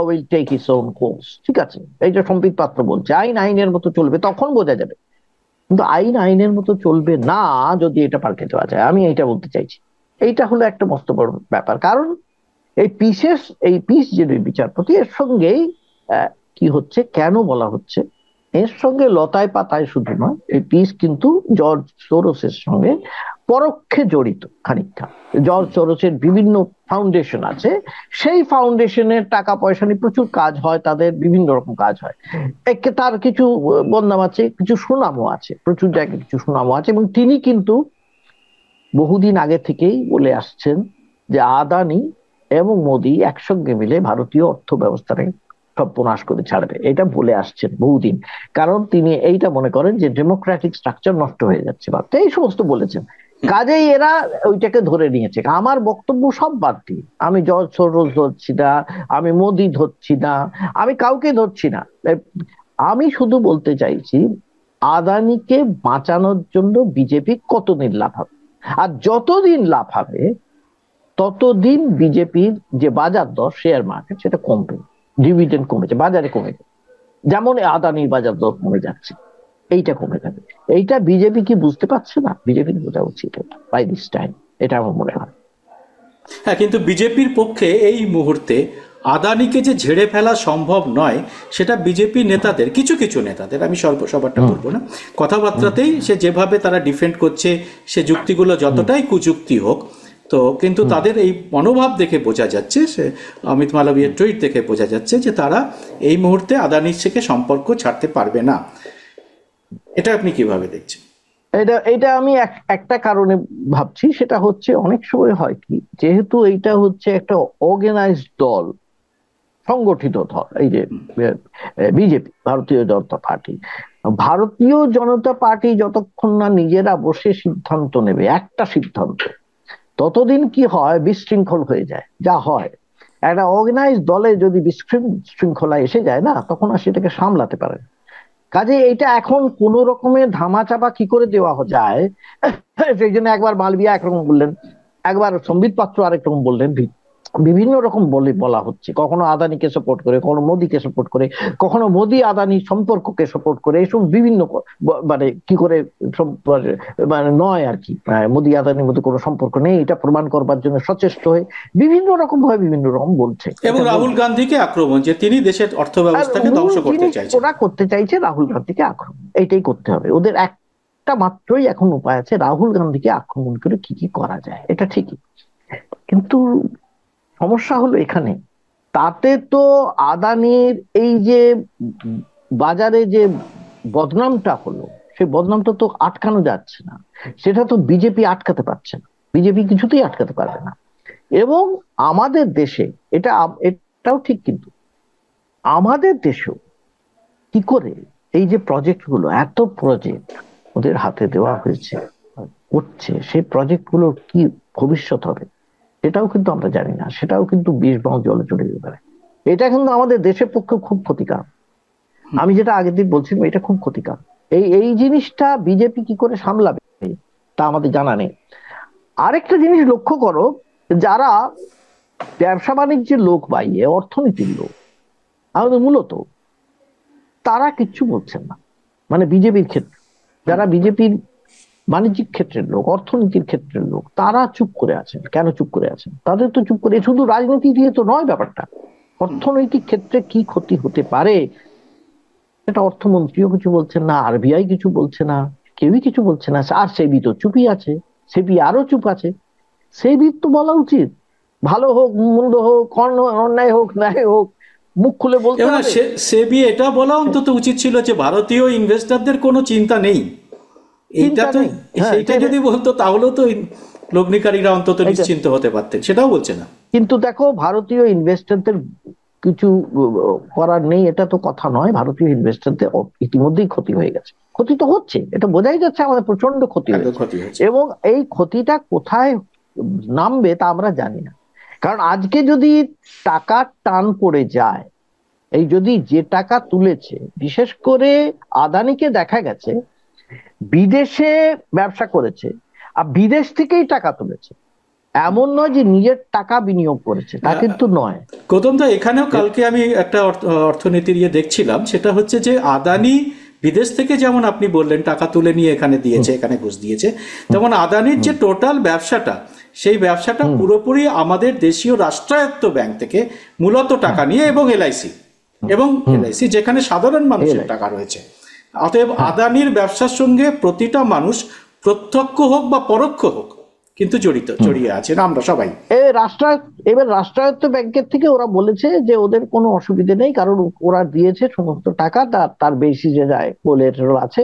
will take its own course, ঠিক আছে, এই যে সম্বিত পাত্র বলছে আইন আইনের মতো চলবে, তখন বোঝা যাবে। কিন্তু আইন আইনের মতো চলবে না যদি এটা পাল্টে দেওয়া যায়, আমি এইটা বলতে চাইছি। এইটা হলো একটা মস্ত বড় ব্যাপার, কারণ এই পিস যে দুই বিচারপতি, এর সঙ্গেই কি হচ্ছে, কেন বলা হচ্ছে, এর সঙ্গে লতায় পাতায় শুধু নয়, এই পিস কিন্তু জর্জ সোরোসের সঙ্গে পরোক্ষে জড়িত খানিকটা। জর্জ সোরোসের বিভিন্ন ফাউন্ডেশন আছে, সেই ফাউন্ডেশনের টাকা পয়সা নিয়ে প্রচুর কাজ হয়, তাদের বিভিন্ন রকম কাজ হয়। তার কিছু বদনাম আছে, কিছু সুনামও আছে, প্রচুর জায়গায় কিছু সুনামও আছে। এবং তিনি কিন্তু বহুদিন আগে থেকেই বলে আসছেন যে আদানি এবং মোদি একসঙ্গে মিলে ভারতীয় অর্থ ব্যবস্থাটাকে সর্বনাশ করে ছাড়বে, এটা বলে আসছেন বহুদিন। কারণ তিনি এইটা মনে করেন যে ডেমোক্রেটিক স্ট্রাকচার নষ্ট হয়ে যাচ্ছে ভারতে, এই সমস্ত বলেছেন। কাজেই এরা ওইটাকে ধরে নিয়েছে। আমার বক্তব্য সব বাদ দিই, আমি জর্জ সোরোস ধরছি না, আমি মোদি ধরছি না, আমি কাউকে ধরছি না। আমি শুধু বলতে চাইছি আদানিকে বাঁচানোর জন্য বিজেপি কতদিন লাভ হবে, আর যতদিন লাভ হবে ততদিন বিজেপির যে বাজার দর, শেয়ার মার্কেট, সেটা কমবে, ডিভিডেন্ড কমেছে, বাজারে কমেছে, যেমন আদানির বাজার দর কমে যাচ্ছে, এইটা কমে যাবে। এইটা বিজেপি কি বুঝতে পারছে না? বিজেপির বোঝা উচিত বাই দিস টাইম, এটা আমার মনে হয়। হ্যাঁ, কিন্তু বিজেপির পক্ষে এই মুহূর্তে আদানিকে যে ঝেড়ে ফেলা সম্ভব নয়, সেটা বিজেপি নেতাদের, কিছু কিছু নেতাদের, আমি সবারটা বলবো না, কথাবার্তাতেই সে যেভাবে তারা ডিফেন্ড করছে, সে যুক্তিগুলো যতটাই কুযুক্তি হোক, তো কিন্তু তাদের এই মনোভাব দেখে বোঝা যাচ্ছে, সে অমিত মালবিয়ার টুইট দেখে বোঝা যাচ্ছে যে তারা এই মুহূর্তে আদানির থেকে সম্পর্ক ছাড়তে পারবে না। এটা আপনি কিভাবে দেখছেন? এটা আমি একটা কারণে ভাবছি, সেটা হচ্ছে অনেক সময় হয় কি, যেহেতু এইটা হচ্ছে একটা অর্গানাইজড দল, সংগঠিত দল, এই যে বিজেপি, ভারতীয় জনতা পার্টি, ভারতীয় জনতা পার্টি যতক্ষণ না নিজেরা বসে সিদ্ধান্ত নেবে একটা সিদ্ধান্ত, ততদিন কি হয়, বিশৃঙ্খল হয়ে যায়। যা হয়, একটা অর্গানাইজ দলে যদি বিশৃঙ্খলা এসে যায় না, তখন আর সেটাকে সামলাতে পারে না। কাজে এইটা এখন কোন রকমের ধামাচাপা কি করে দেওয়া যায়, সেই জন্য একবার মালবিয়া একরকম বললেন, একবার সম্বিত পাত্র আরেক রকম বললেন, বিভিন্ন রকম বলা হচ্ছে, কখনো আদানিকে সাপোর্ট করে, কখনো মোদিকে সাপোর্ট করে, কখনো মোদি আদানি সম্পর্ককে সাপোর্ট করে, এসব বিভিন্ন মানে কি করে মানে নয় আর কি, মোদি আদানির মধ্যে কোনো সম্পর্ক নেই এটা প্রমাণ করবার জন্য সচেষ্ট হয়ে বিভিন্ন রকম ভাবে বিভিন্ন রকম বলছে। এবং রাহুল গান্ধীকে আক্রমণ, যে তিনি দেশের অর্থ ব্যবস্থাকে ধ্বংস করতে চাইছেন। ওরা করতে চাইছে রাহুল গান্ধীকে আক্রমণ, এইটাই করতে হবে ওদের। একটা মাত্রই এখন উপায় আছে, রাহুল গান্ধীকে আক্রমণ করে কি কি করা যায়, এটা ঠিকই। কিন্তু সমস্যা হলো এখানে, তাতে তো আদানির এই যে বাজারে যে বদনামটা হলো, সেই বদনামটা তো আটকানো যাচ্ছে না, সেটা তো বিজেপি আটকাতে পারছে না, বিজেপি কিছুতেই আটকাতে পারবে না। এবং আমাদের দেশে এটাও ঠিক, কিন্তু আমাদের দেশেও কি করে এই যে প্রজেক্ট গুলো, এত প্রজেক্ট ওদের হাতে দেওয়া হয়েছে, করছে, সেই প্রজেক্ট গুলোর কি ভবিষ্যৎ হবে সেটাও কিন্তু আমরা জানি না, সেটাও কিন্তু বিষ বাও জলে চলে যেতে পারে। এটা কিন্তু আমাদের দেশের পক্ষে খুব ক্ষতিকারক। আমি যেটা আগের দিন বলছিলাম, এটা খুব ক্ষতিকারক। এই জিনিসটা বিজেপি কি করে সামলাবে তা আমাদের জানা নেই। আরেকটা জিনিস লক্ষ্য করো, যারা ব্যবসা বাণিজ্যের লোক বাইরে অর্থনীতির লোক আমাদের মূলত, তারা কিচ্ছু বলছেন না। মানে বিজেপির ক্ষেত্রে যারা বিজেপির বাণিজ্যিক ক্ষেত্রের লোক, অর্থনীতির ক্ষেত্রের লোক, তারা চুপ করে আছেন। কেন চুপ করে আছেন? তাদের তো চুপ করে, শুধু রাজনীতি দিয়ে তো নয় ব্যাপারটা, অর্থনৈতিক ক্ষেত্রে কি ক্ষতি হতে পারে এটা অর্থমন্ত্রীও কিছু বলছেন না, আরবিআই কিছু বলছে না, কেউই কিছু বলছে না। আর সেবি তো চুপই আছে, সেবি আরো চুপ আছে। সেবি তো বলা উচিত, ভালো হোক মন্দ হোক, অন্যায় হোক ন্যায় হোক, মুখ খুলে বলতে এবং হবে। সেবি এটা বলা অন্তত উচিত ছিল যে ভারতীয় ইনভেস্টরদের কোনো চিন্তা নেই, এইটা তো, সেইটা যদি বলতো তাহলেও তো লগ্নিকারীরা অন্তত নিশ্চিন্ত হতে পারতেন, সেটাও বলছে না। কিন্তু দেখো, ভারতীয় ইনভেস্টরদের কিছু করার নেই এটা তো কথা নয়। ভারতীয় ইনভেস্টরদের ইতিমধ্যেই ক্ষতি হয়ে গেছে, ক্ষতি তো হচ্ছে, এটা বোঝাই যাচ্ছে আমাদের প্রচন্ড ক্ষতি হয়েছে। এবং এই ক্ষতিটা কোথায় নামবে তা আমরা জানি না। কারণ আজকে যদি টাকা টান পড়ে যায়, এই যদি যে টাকা তুলেছে, বিশেষ করে আদানিকে দেখা গেছে বিদেশে ব্যবসা করেছে আর বিদেশ থেকেই টাকা তুলেছে, এমন নয় যে নিজের টাকা বিনিয়োগ করেছে, তা কিন্তু নয়। গৌতম দা, এখানেও কালকে আমি একটা অর্থনীতির দেখছিলাম, সেটা হচ্ছে যে আদানি বিদেশ থেকে যেমন আপনি বললেন টাকা তুলে নিয়ে এখানে দিয়েছে, এখানে ঘুষ দিয়েছে, তেমন আদানির যে টোটাল ব্যবসাটা, সেই ব্যবসাটা পুরোপুরি আমাদের দেশীয় রাষ্ট্রায়ত্ত ব্যাংক থেকে মূলত টাকা নিয়ে, এবং এলআইসি যেখানে সাধারণ মানুষের টাকা রয়েছে। অতএব আদানির ব্যবসার সঙ্গে প্রতিটা মানুষ প্রত্যক্ষ হোক বা পরোক্ষ হোক কিন্তু জড়িয়ে আছেন আমরা সবাই। এবার রাষ্ট্রায়ত্ত ব্যাংকের থেকে ওরা বলেছে যে ওদের কোনো অসুবিধা নেই, কারণ ওরা দিয়েছে সমস্ত টাকা, তার বেশি যে যায় কোলেটারাল আছে,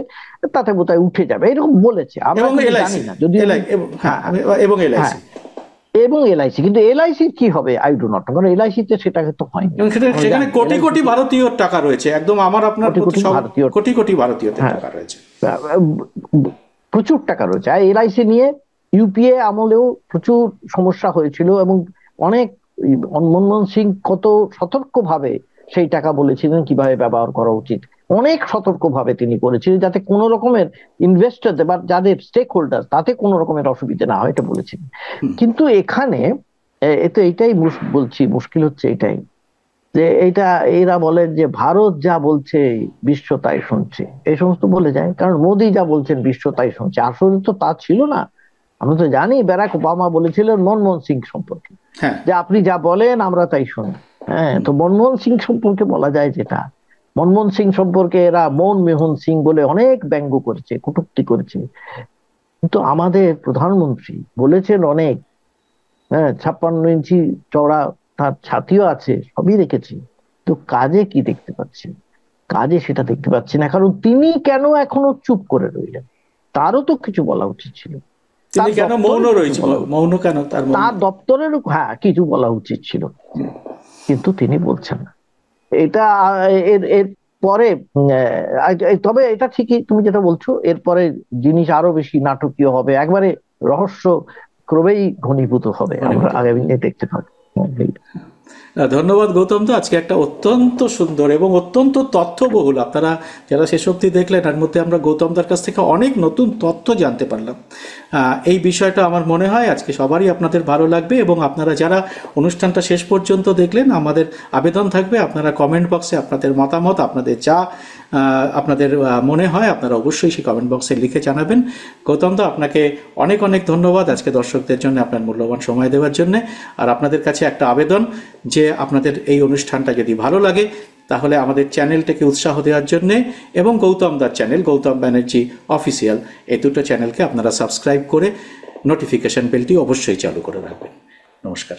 তাতে বোধহয় উঠে যাবে, এরকম বলেছে। আমরা জানি না যদি এবং এলআইসি, কিন্তু এলআইসি কি হবে আই ডু নট, কারণ এলআইসি তে সেটা তো হয়নি। সেখানে কোটি কোটি ভারতীয় টাকা রয়েছে, একদম আমার আপনার কোটি কোটি ভারতীয় টাকা রয়েছে, প্রচুর টাকা রয়েছে। আর এলআইসি নিয়ে ইউপিএ আমলেও প্রচুর সমস্যা হয়েছিল, এবং অনেক মনমোহন সিং কত সতর্কভাবে সেই টাকা বলেছিলেন কিভাবে ব্যবহার করা উচিত, অনেক সতর্কভাবে তিনি করেছিলেন যাতে কোনো রকমের ইনভেস্টরদের বা যাদের স্টেক হোল্ডার তাতে কোনো রকমের অসুবিধা না হয়, এটা বলেছিলেন। কিন্তু এখানে এইটাই বলছি, মুশকিল হচ্ছে এটাই যে এরা বলেন যে ভারত যা বলছে বিশ্ব তাই শুনছে, এই সমস্ত বলে যায়, কারণ মোদি যা বলছেন বিশ্ব তাই শুনছে। আসলে তো তা ছিল না। আমরা তো জানি ব্যারাক ওবামা বলেছিলেন মনমোহন সিং সম্পর্কে যে আপনি যা বলেন আমরা তাই শুনি। হ্যাঁ, তো মনমোহন সিং সম্পর্কে বলা যায় যেটা, মনমোহন সিং সম্পর্কে এরা মনমোহন সিং বলে অনেক ব্যঙ্গ করেছে, কটূক্তি করেছে, কিন্তু আমাদের প্রধানমন্ত্রী বলেছেন অনেক, 56 ইঞ্চি চওড়া তার ছাতিও আছে, সবই রেখেছি, তো কাজে কি দেখতে পাচ্ছি? কাজে সেটা দেখতে পাচ্ছি না। কারণ তিনি কেন এখনো চুপ করে রইলেন? তারও তো কিছু বলা উচিত ছিল। তার দপ্তরের কিছু বলা উচিত ছিল, কিন্তু তিনি বলছেন না। এটা এর পরে, তবে এটা ঠিকই তুমি যেটা বলছো, এরপরে জিনিস আরো বেশি নাটকীয় হবে, একবারে রহস্য ক্রমেই ঘনীভূত হবে, আমরা আগামী দিনে দেখতে পাবো। ধন্যবাদ গৌতম দা, আজকে একটা অত্যন্ত সুন্দর এবং অত্যন্ত তথ্যবহুল, আপনারা যারা শেষ অবধি দেখলেন তার মধ্যে আমরা গৌতম দার কাছ থেকে অনেক নতুন তথ্য জানতে পারলাম। এই বিষয়টা আমার মনে হয় আজকে সবারই আপনাদের ভালো লাগবে, এবং আপনারা যারা অনুষ্ঠানটা শেষ পর্যন্ত দেখলেন, আমাদের আবেদন থাকবে আপনারা কমেন্ট বক্সে আপনাদের মতামত, আপনাদের যা আপনাদের মনে হয় আপনারা অবশ্যই সেই কমেন্ট বক্সে লিখে জানাবেন। গৌতম দা, আপনাকে অনেক অনেক ধন্যবাদ আজকে দর্শকদের জন্য আপনার মূল্যবান সময় দেওয়ার জন্য। আর আপনাদের কাছে একটা আবেদন যে আপনাদের এই অনুষ্ঠানটা যদি ভালো লাগে তাহলে আমাদের চ্যানেলটাকে উৎসাহ দেওয়ার জন্যে, এবং গৌতম দার চ্যানেল গৌতম ব্যানার্জি অফিসিয়াল, এই দুটো চ্যানেলকে আপনারা সাবস্ক্রাইব করে নোটিফিকেশন বেলটি অবশ্যই চালু করে রাখবেন। নমস্কার।